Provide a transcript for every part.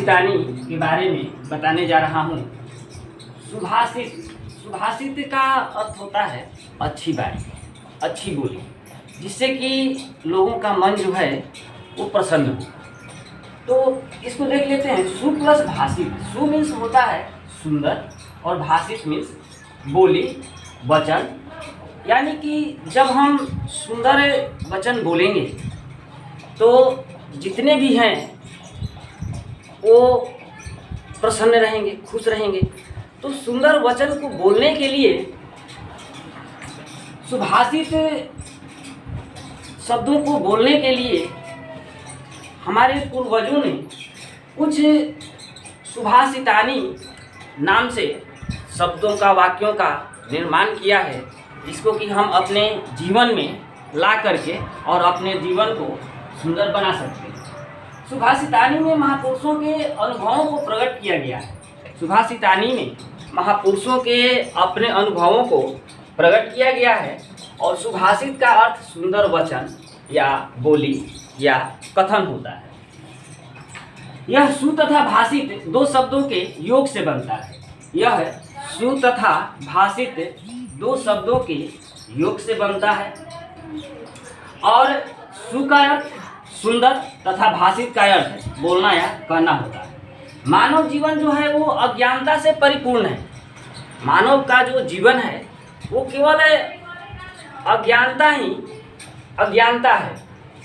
सुभाषितानी के बारे में बताने जा रहा हूँ। सुभाषित का अर्थ होता है अच्छी बात, अच्छी बोली, जिससे कि लोगों का मन जो है वो प्रसन्न हो। तो इसको देख लेते हैं। सु प्लस भाषित। सु मीन्स होता है सुंदर और भाषित मीन्स बोली, वचन। यानी कि जब हम सुंदर वचन बोलेंगे तो जितने भी हैं वो प्रसन्न रहेंगे, खुश रहेंगे। तो सुंदर वचन को बोलने के लिए सुभाषित शब्दों को बोलने के लिए हमारे पूर्वजों ने कुछ सुभाषितानी नाम से शब्दों का, वाक्यों का निर्माण किया है, जिसको कि हम अपने जीवन में ला करके और अपने जीवन को सुंदर बना सकते हैं। सुभाषितानी में महापुरुषों के अनुभवों को प्रकट किया गया है। सुभाषितानी में महापुरुषों के अपने अनुभवों को प्रकट किया गया है। और सुभाषित का अर्थ सुंदर वचन या बोली या कथन होता है। यह सु तथा भाषित दो शब्दों के योग से बनता है। यह सु तथा भाषित दो शब्दों के योग से बनता है। और सु का अर्थ सुंदर तथा भाषित का अर्थ बोलना या कहना होता है। मानव जीवन जो है वो अज्ञानता से परिपूर्ण है। मानव का जो जीवन है वो केवल अज्ञानता है।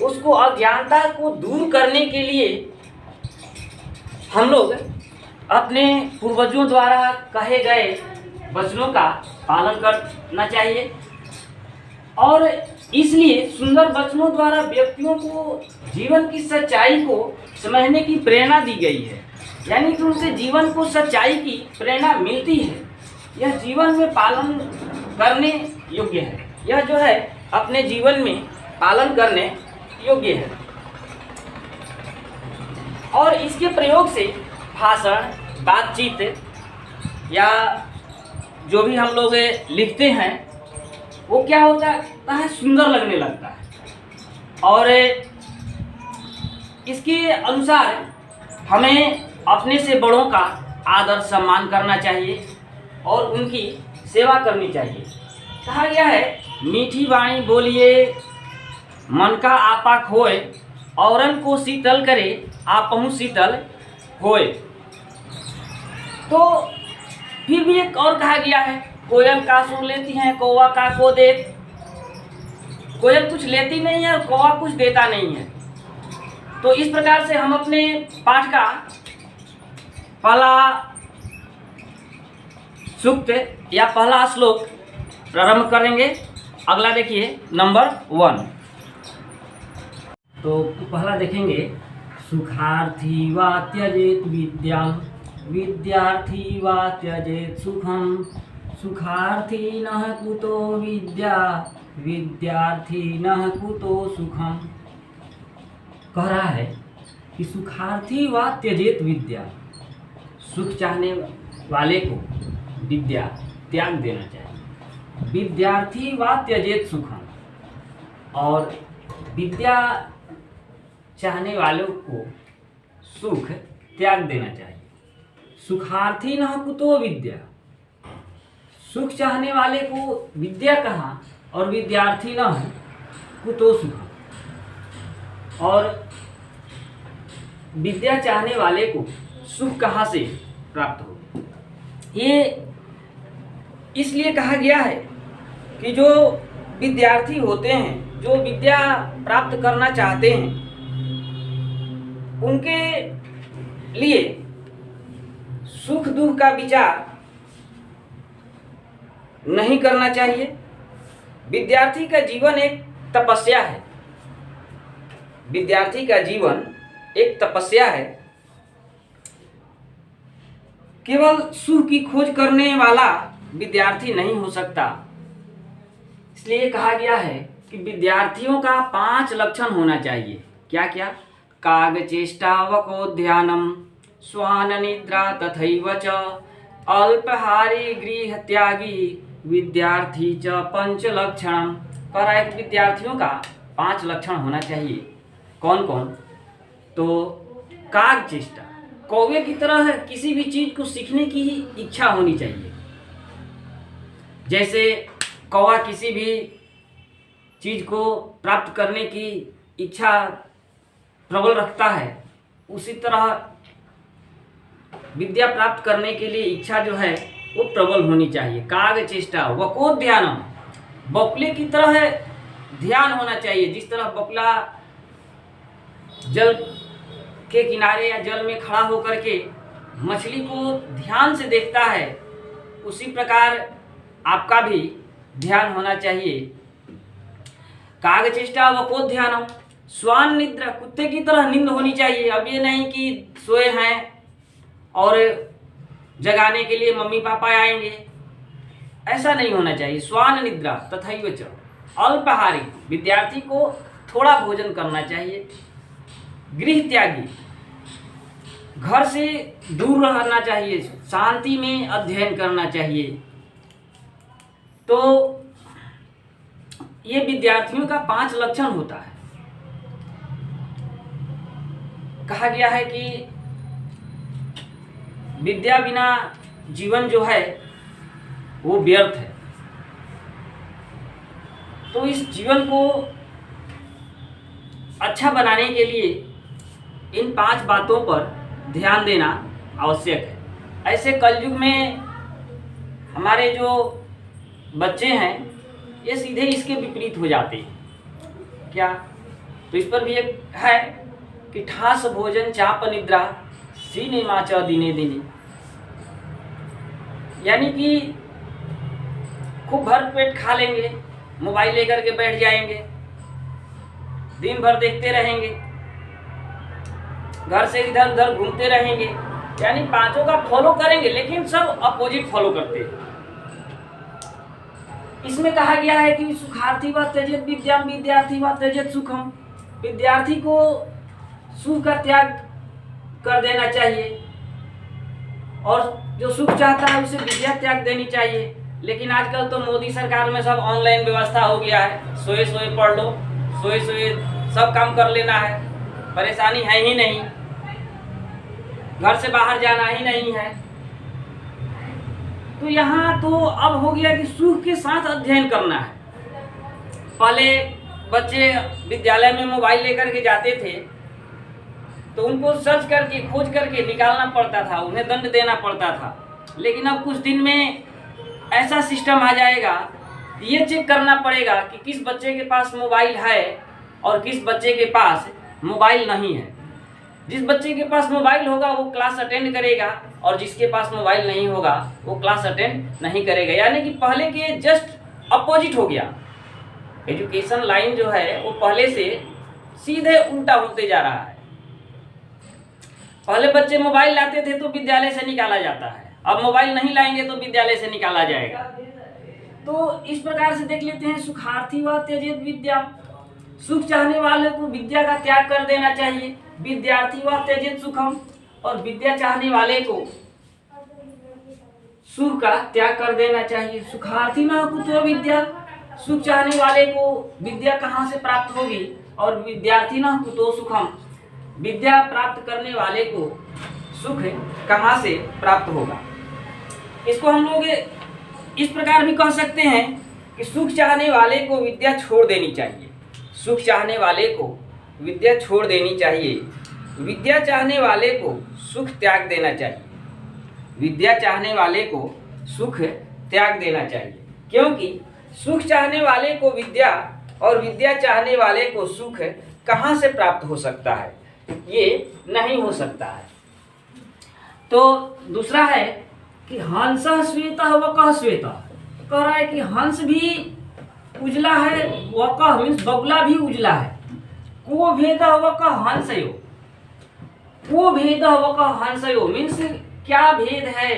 उसको अज्ञानता को दूर करने के लिए हम लोग अपने पूर्वजों द्वारा कहे गए वचनों का पालन करना चाहिए। और इसलिए सुंदर वचनों द्वारा व्यक्तियों को जीवन की सच्चाई को समझने की प्रेरणा दी गई है। यानी कि उनसे जीवन को सच्चाई की प्रेरणा मिलती है। यह जीवन में पालन करने योग्य है। यह जो है अपने जीवन में पालन करने योग्य है। और इसके प्रयोग से भाषण, बातचीत या जो भी हम लोग लिखते हैं वो क्या होता है, सुंदर लगने लगता है। और इसके अनुसार हमें अपने से बड़ों का आदर सम्मान करना चाहिए और उनकी सेवा करनी चाहिए। कहा गया है, मीठी वाणी बोलिए मन का आपा खोए, औरन को शीतल करे आपहु शीतल होए। तो फिर भी एक और कहा गया है, कोयल का सुर लेती हैं कौवा का को देत। कोयल कुछ लेती नहीं है और कौवा कुछ देता नहीं है। तो इस प्रकार से हम अपने पाठ का पहला सूक्त या पहला श्लोक प्रारंभ करेंगे। अगला देखिए नंबर 1। तो पहला देखेंगे, सुखार्थी वा त्यजेत विद्यां, विद्यार्थी वा त्यजेत सुखम, सुखार्थी नः कुतो विद्या, विद्यार्थी नः कुतो सुखम। कह रहा है कि सुखार्थी वा त्यजेत विद्या, सुख चाहने वाले को विद्या त्याग देना चाहिए। विद्यार्थी वा त्यजेत सुखम, और विद्या चाहने वालों को सुख त्याग देना चाहिए। सुखार्थी नः कुतो विद्या, सुख चाहने वाले को विद्या कहाँ और विद्यार्थी नः कुतो सुखम, और विद्या चाहने वाले को सुख कहाँ से प्राप्त हो। ये इसलिए कहा गया है कि जो विद्यार्थी होते हैं, जो विद्या प्राप्त करना चाहते हैं, उनके लिए सुख दुख का विचार नहीं करना चाहिए। विद्यार्थी का जीवन एक तपस्या है। विद्यार्थी का जीवन एक तपस्या है। केवल सुख की खोज करने वाला विद्यार्थी नहीं हो सकता। इसलिए कहा गया है कि विद्यार्थियों का 5 लक्षण होना चाहिए। क्या क्या? काग चेष्टा वको ध्यानम, स्वान निद्रा तथैव च, अल्पहारी गृह त्यागी, विद्यार्थी च 5 लक्षणम। कह रहा है कि विद्यार्थियों का 5 लक्षण होना चाहिए। कौन कौन? तो काग चेष्टा, कौवे की तरह किसी भी चीज को सीखने की इच्छा होनी चाहिए। जैसे कौवा किसी भी चीज को प्राप्त करने की इच्छा प्रबल रखता है, उसी तरह विद्या प्राप्त करने के लिए इच्छा जो है वो प्रबल होनी चाहिए। काग चेष्टा वकोध्यानम, बकुले की तरह ध्यान होना चाहिए। जिस तरह बकुला जल के किनारे या जल में खड़ा होकर के मछली को ध्यान से देखता है, उसी प्रकार आपका भी ध्यान होना चाहिए। काग चेष्टा वकोध्यानम, श्वान निद्रा, कुत्ते की तरह नींद होनी चाहिए। अब ये नहीं कि सोए हैं और जगाने के लिए मम्मी पापा आएंगे, ऐसा नहीं होना चाहिए। श्वान निद्रा तथैव च अल्पाहारी, विद्यार्थी को थोड़ा भोजन करना चाहिए। गृह त्यागी, घर से दूर रहना चाहिए, शांति में अध्ययन करना चाहिए। तो ये विद्यार्थियों का 5 लक्षण होता है। कहा गया है कि विद्या बिना जीवन जो है वो व्यर्थ है। तो इस जीवन को अच्छा बनाने के लिए इन 5 बातों पर ध्यान देना आवश्यक है। ऐसे कलयुग में हमारे जो बच्चे हैं ये सीधे इसके विपरीत हो जाते हैं। क्या? तो इस पर भी एक है कि ठास भोजन चाप निद्रा सिनेमा च दिने दिने, यानी कि खूब भर पेट खा लेंगे, मोबाइल लेकर के बैठ जाएंगे, दिन भर देखते रहेंगे, घर से इधर उधर घूमते रहेंगे, यानी 5 का फॉलो करेंगे लेकिन सब अपोजिट फॉलो करते हैं। इसमें कहा गया है कि सुखार्थी व त्यजेत विद्याम विद्यार्थी व त्यजेत सुखम, विद्यार्थी को सुख का त्याग कर देना चाहिए और जो सुख चाहता है उसे विद्या त्याग देनी चाहिए। लेकिन आजकल तो मोदी सरकार में सब ऑनलाइन व्यवस्था हो गया है, सोए सोए पढ़ लो, सोए सोए सब काम कर लेना है, परेशानी है ही नहीं, घर से बाहर जाना ही नहीं है। तो यहाँ तो अब हो गया कि सुख के साथ अध्ययन करना है। पहले बच्चे विद्यालय में मोबाइल लेकर के जाते थे तो उनको सर्च करके खोज करके निकालना पड़ता था, उन्हें दंड देना पड़ता था। लेकिन अब कुछ दिन में ऐसा सिस्टम आ जाएगा, ये चेक करना पड़ेगा कि किस बच्चे के पास मोबाइल है और किस बच्चे के पास मोबाइल नहीं है। जिस बच्चे के पास मोबाइल होगा वो क्लास अटेंड करेगा और जिसके पास मोबाइल नहीं होगा वो क्लास अटेंड नहीं करेगा। यानी कि पहले के जस्ट अपोजिट हो गया। एजुकेशन लाइन जो है वो पहले से सीधे उल्टा होते जा रहा है। पहले बच्चे मोबाइल लाते थे तो विद्यालय से निकाला जाता है, अब मोबाइल नहीं लाएंगे तो विद्यालय से निकाला जाएगा। तो इस प्रकार से देख लेते हैं, सुखार्थी व त्यजेत विद्या, सुख चाहने वाले को विद्या का त्याग कर देना चाहिए। विद्यार्थी व त्यजेत सुखम, और विद्या चाहने वाले को सुख का त्याग कर देना चाहिए। सुखार्थी न कुतो विद्या, सुख चाहने वाले को विद्या कहाँ से प्राप्त होगी, और विद्यार्थी न कुतो सुखम, विद्या प्राप्त करने वाले को सुख कहाँ से प्राप्त होगा। इसको हम लोग इस प्रकार भी कह सकते हैं कि सुख चाहने वाले को विद्या छोड़ देनी चाहिए। सुख चाहने वाले को विद्या छोड़ देनी चाहिए। विद्या चाहने वाले को सुख त्याग देना चाहिए। विद्या चाहने वाले को सुख त्याग देना चाहिए, क्योंकि सुख चाहने वाले को विद्या और विद्या चाहने वाले को सुख कहाँ से प्राप्त हो सकता है, ये नहीं हो सकता है। तो दूसरा है कि हंस श्वेत वकः श्वेत, कह रहा है कि हंस भी उजला है, वकः मीन्स बगुला भी उजला है। को भेद वकः हंसयो, को भेद वकः हंसयो मीन्स क्या भेद है,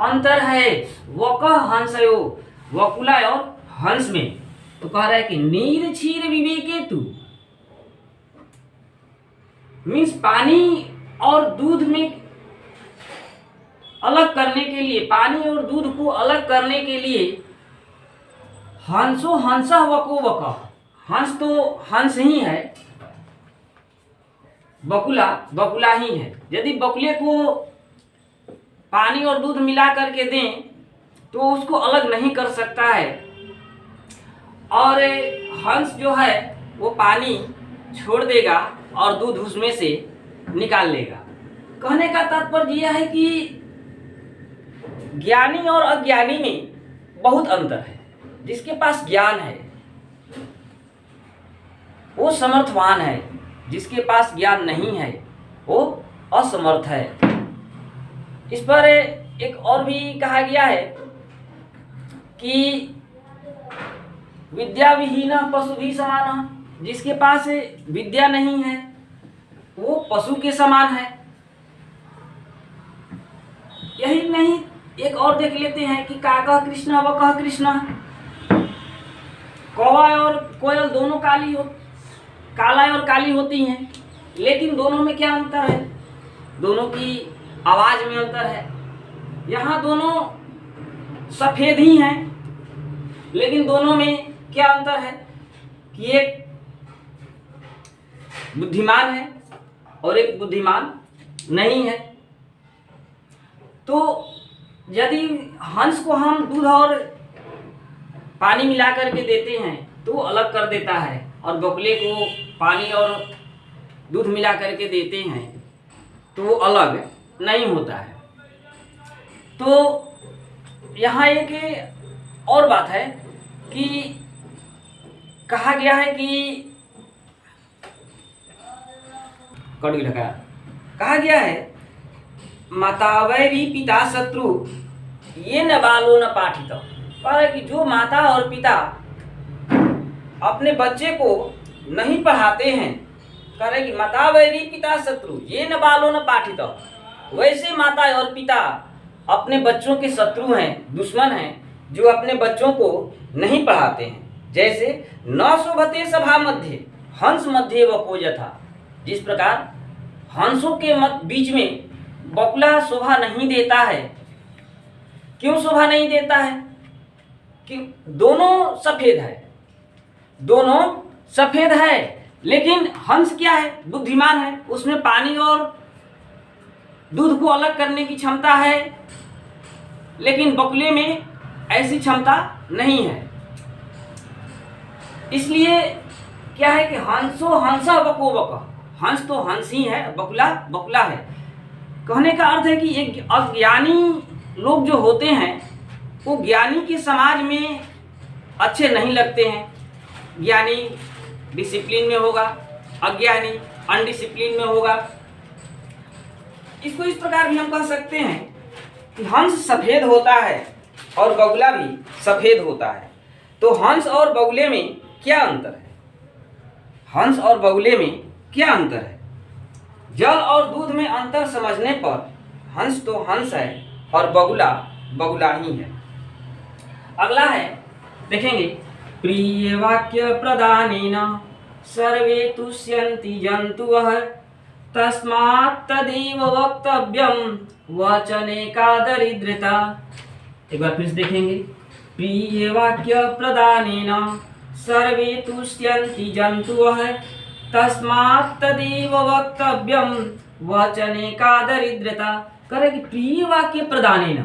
अंतर है वकः हंसयो, वकुला और हंस में। तो कह रहा है कि नीर क्षीर विवेके तु, मीन्स पानी और दूध में अलग करने के लिए, पानी और दूध को अलग करने के लिए हंसो हंस वको वक, हंस तो हंस ही है, बकुला बकुला ही है। यदि बगुले को पानी और दूध मिला करके दें तो उसको अलग नहीं कर सकता है, और हंस जो है वो पानी छोड़ देगा और दूध उसमें से निकाल लेगा। कहने का तात्पर्य यह है कि ज्ञानी और अज्ञानी में बहुत अंतर है। जिसके पास ज्ञान है वो समर्थवान है, जिसके पास ज्ञान नहीं है वो असमर्थ है। इस पर एक और भी कहा गया है कि विद्या विहीन पशु भी समान। जिसके पास विद्या नहीं है वो पशु के समान है। यही नहीं, एक और देख लेते हैं कि काका कृष्ण व कह कृष्ण। कौवा और कोयल दोनों काला और काली होती हैं, लेकिन दोनों में क्या अंतर है? दोनों की आवाज में अंतर है। यहाँ दोनों सफेद ही हैं, लेकिन दोनों में क्या अंतर है कि एक बुद्धिमान है और एक बुद्धिमान नहीं है। तो यदि हंस को हम दूध और पानी मिला करके देते हैं तो वो अलग कर देता है, और बगुले को पानी और दूध मिला करके देते हैं तो वो अलग नहीं होता है। तो यहाँ एक और बात है कि कहा गया है कि कड़ी लगाया, कहा गया है माता वैरी पिता शत्रु ये न बालो न पाठित। कह रहे कि जो माता और पिता अपने बच्चे को नहीं पढ़ाते हैं, कह रहे कि माता वैरी पिता शत्रु ये न बालो न पाठित, वैसे माता और पिता अपने बच्चों के शत्रु हैं, दुश्मन हैं, जो अपने बच्चों को नहीं पढ़ाते हैं। जैसे न शोभते सभा मध्य हंस मध्य वको यथा। जिस प्रकार हंसों के बीच में बगुला शोभा नहीं देता है। क्यों शोभा नहीं देता है? कि दोनों सफेद है, दोनों सफेद है, लेकिन हंस क्या है? बुद्धिमान है, उसमें पानी और दूध को अलग करने की क्षमता है, लेकिन बगुले में ऐसी क्षमता नहीं है। इसलिए क्या है कि हंसो हंसा बको बक, हंस तो हंस ही है, बगुला बगुला है। कहने का अर्थ है कि एक अज्ञानी लोग जो होते हैं वो ज्ञानी के समाज में अच्छे नहीं लगते हैं। ज्ञानी डिसिप्लिन में होगा, अज्ञानी अनडिसिप्लिन में होगा। इसको इस प्रकार भी हम कह सकते हैं कि हंस सफ़ेद होता है और बगुला भी सफ़ेद होता है। तो हंस और बगुले में क्या अंतर है? हंस और बगुले में क्या अंतर है? जल और दूध में अंतर समझने पर हंस तो हंस है और बगुला बगुला ही है। अगला है, देखेंगे, प्रिय वाक्य प्रदानेन सर्वे तुष्यन्ति जन्तवः तस्मात् तदेव वक्तव्यम वचने का दरिद्रता। एक बार फिर से देखेंगे, प्रिय वाक्य प्रदानेन सर्वे तुष्यन्ति जन्तवः तस्मात् तदेव वक्तव्यम वचने का दरिद्रता। करे कि प्रिय वाक्य प्रदानेन,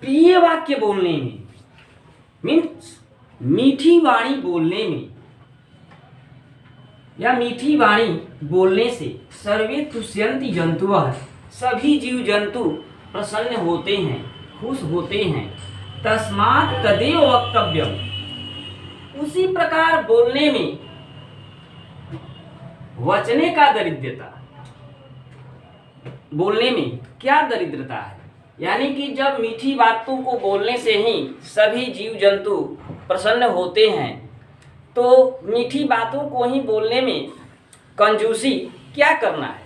प्रिय वाक्य बोलने में मीन्स मीठी वाणी बोलने में या मीठी वाणी बोलने से सर्वे तुष्यन्ति जन्तवः, सभी जीव जंतु प्रसन्न होते हैं, खुश होते हैं। तस्मात् तदेव वक्तव्यम, उसी प्रकार बोलने में वचने का दरिद्रता, बोलने में क्या दरिद्रता है? यानी कि जब मीठी बातों को बोलने से ही सभी जीव जंतु प्रसन्न होते हैं, तो मीठी बातों को ही बोलने में कंजूसी क्या करना है?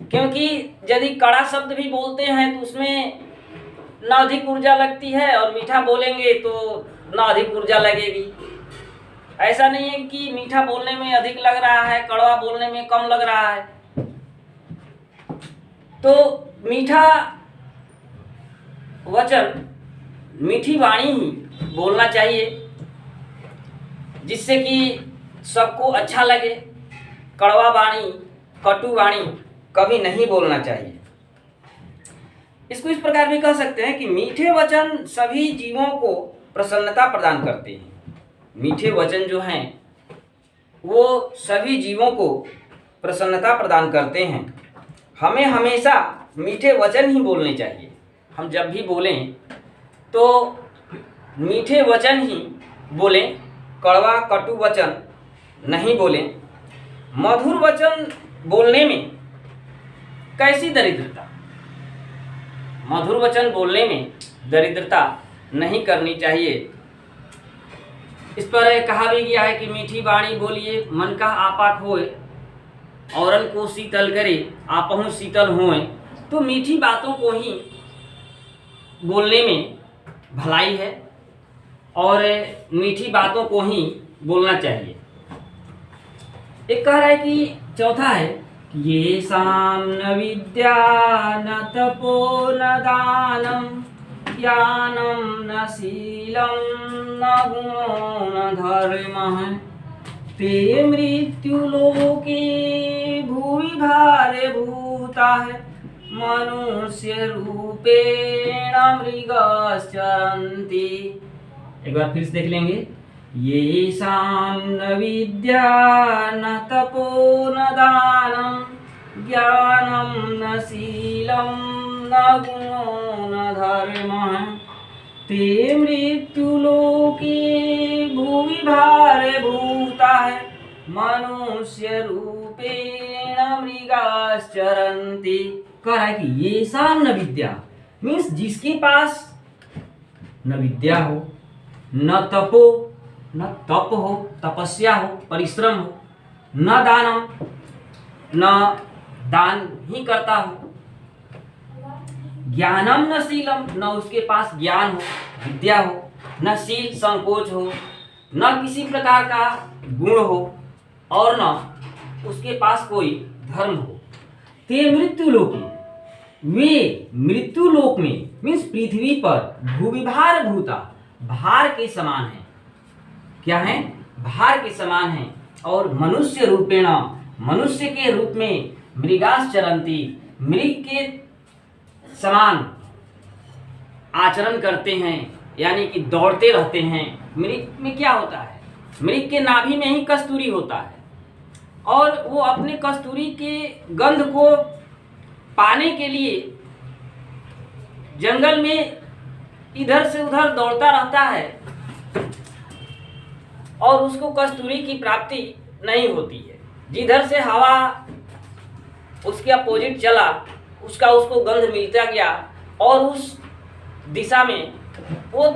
क्योंकि यदि कड़ा शब्द भी बोलते हैं तो उसमें न अधिक ऊर्जा लगती है, और मीठा बोलेंगे तो न अधिक ऊर्जा लगेगी। ऐसा नहीं है कि मीठा बोलने में अधिक लग रहा है, कड़वा बोलने में कम लग रहा है। तो मीठा वचन, मीठी वाणी ही बोलना चाहिए, जिससे कि सबको अच्छा लगे। कड़वा वाणी, कटु वाणी कभी नहीं बोलना चाहिए। इसको इस प्रकार भी कह सकते हैं कि मीठे वचन सभी जीवों को प्रसन्नता प्रदान करते हैं। मीठे वचन जो हैं वो सभी जीवों को प्रसन्नता प्रदान करते हैं। हमें हमेशा मीठे वचन ही बोलने चाहिए। हम जब भी बोलें तो मीठे वचन ही बोलें, कड़वा कटु वचन नहीं बोलें। मधुर वचन बोलने में कैसी दरिद्रता, मधुर वचन बोलने में दरिद्रता नहीं करनी चाहिए। इस पर कहा भी गया है कि मीठी बाणी बोलिए मन का आपा खोए, औरन को शीतल करे आपहु शीतल होए। तो मीठी बातों को ही बोलने में भलाई है और मीठी बातों को ही बोलना चाहिए। एक कह रहा है कि चौथा है कि ये साम न विद्या न तपो न दानम ज्ञानम न शीलम न गुणो न धर्मः ते मृत्युलोके भुवि भारभूताः मनुष्य रूपेण मृगश्चरन्ति। एक बार फिर से देख लेंगे। ये शाम न विद्या न तपो न दानम ज्ञानम न शीलम न गुणो न धर्मः ते मृत्युलोके भुवि भारभूताः मनुष्य रूपेण मृगाश्चरन्ति। कह रहा है कि ये शाम न विद्या मीन्स जिसके पास न विद्या हो, न तपो न तप हो, तपस्या हो, परिश्रम हो, न दानम न दान ही करता हो, ज्ञानम न शीलम न उसके पास ज्ञान हो, विद्या हो, न शील संकोच हो, न किसी प्रकार का गुण हो और न उसके पास कोई धर्म हो। ते मृत्युलोकी वे मृत्युलोक में मीन्स पृथ्वी पर भूविभार भूता भार के समान है। क्या है? भार के समान है। और मनुष्य रूपेण मनुष्य के रूप में मृगाश्चरन्ति मृग के समान आचरण करते हैं, यानी कि दौड़ते रहते हैं। मृग में क्या होता है? मृग के नाभि में ही कस्तूरी होता है और वो अपने कस्तूरी के गंध को पाने के लिए जंगल में इधर से उधर दौड़ता रहता है और उसको कस्तूरी की प्राप्ति नहीं होती है। जिधर से हवा उसके अपोजिट चला उसको गंध मिलता गया और उस दिशा में वो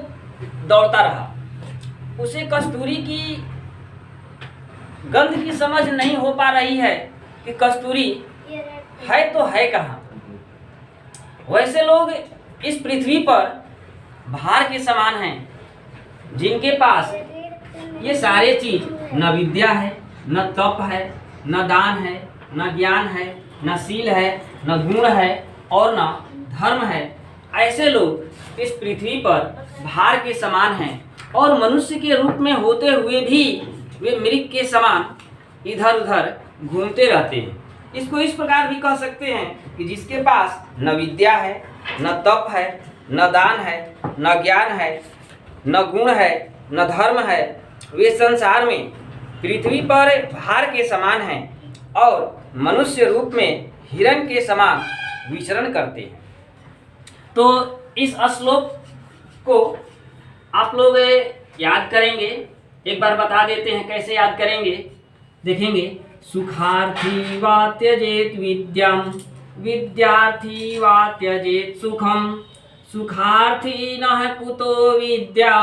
दौड़ता रहा। उसे कस्तूरी की गंध की समझ नहीं हो पा रही है कि कस्तूरी है तो है कहाँ। वैसे लोग इस पृथ्वी पर भार के समान हैं, जिनके पास ये सारे चीज न विद्या है, न तप है, न दान है, न ज्ञान है, न शील है, न गुण है और न धर्म है। ऐसे लोग इस पृथ्वी पर भार के समान हैं और मनुष्य के रूप में होते हुए भी वे मृग के समान इधर उधर घूमते रहते हैं। इसको इस प्रकार भी कह सकते हैं कि जिसके पास न विद्या है, न तप है, न दान है, न ज्ञान है, न गुण है, न धर्म है, वे संसार में पृथ्वी पर भार के समान हैं और मनुष्य रूप में हिरण के समान विचरण करते हैं। तो इस श्लोक को आप लोग याद करेंगे। एक बार बता देते हैं कैसे याद करेंगे, देखेंगे। सुखार्थी वा त्यजेत विद्यां विद्यार्थी वा त्यजेत सुखम सुखार्थी नः कुतो विद्या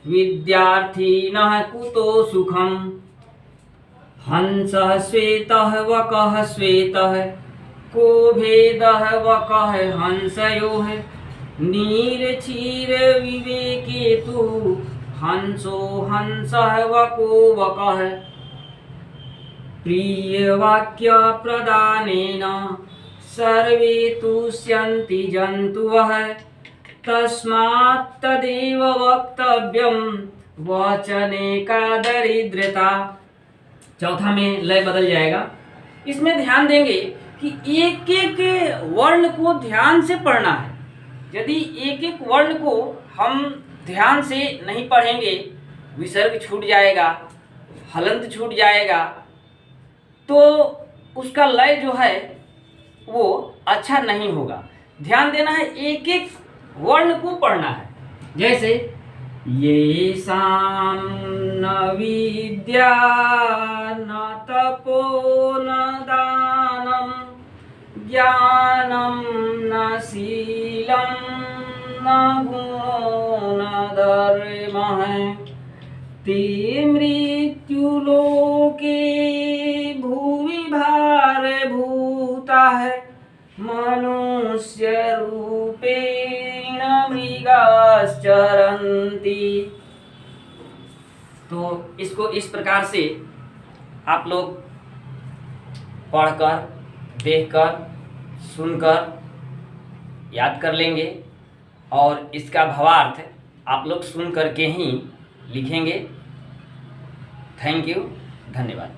विद्यार्थी नः कुतो सुखम हंसः श्वेतः वकः श्वेतः को भेदः वकः हंसयोः नीर क्षीर विवेके तु हंसो हंसः वको वकः प्रिय वाक्य प्रदानेन सर्वे तुष्यन्ति जन्तवः तस्मात् तदेव वक्तव्यं वचने का दरिद्रता। चौथा में लय बदल जाएगा। इसमें ध्यान देंगे कि एक एक वर्ण को ध्यान से पढ़ना है। यदि एक एक वर्ण को हम ध्यान से नहीं पढ़ेंगे, विसर्ग छूट जाएगा, हलंत छूट जाएगा, तो उसका लय जो है वो अच्छा नहीं होगा। ध्यान देना है, एक एक वर्ण को पढ़ना है। जैसे ये शाम न विद्या न तपो न दानम ज्ञानम न शीलम न गुणो न धर्मः ते मृत्युलोके भुवि भारभूताः मनुष्य रूपेण मृगाश्चरन्ति। तो इसको इस प्रकार से आप लोग पढ़कर, देखकर, सुनकर याद कर लेंगे और इसका भावार्थ आप लोग सुन करके ही लिखेंगे। थैंक यू, धन्यवाद।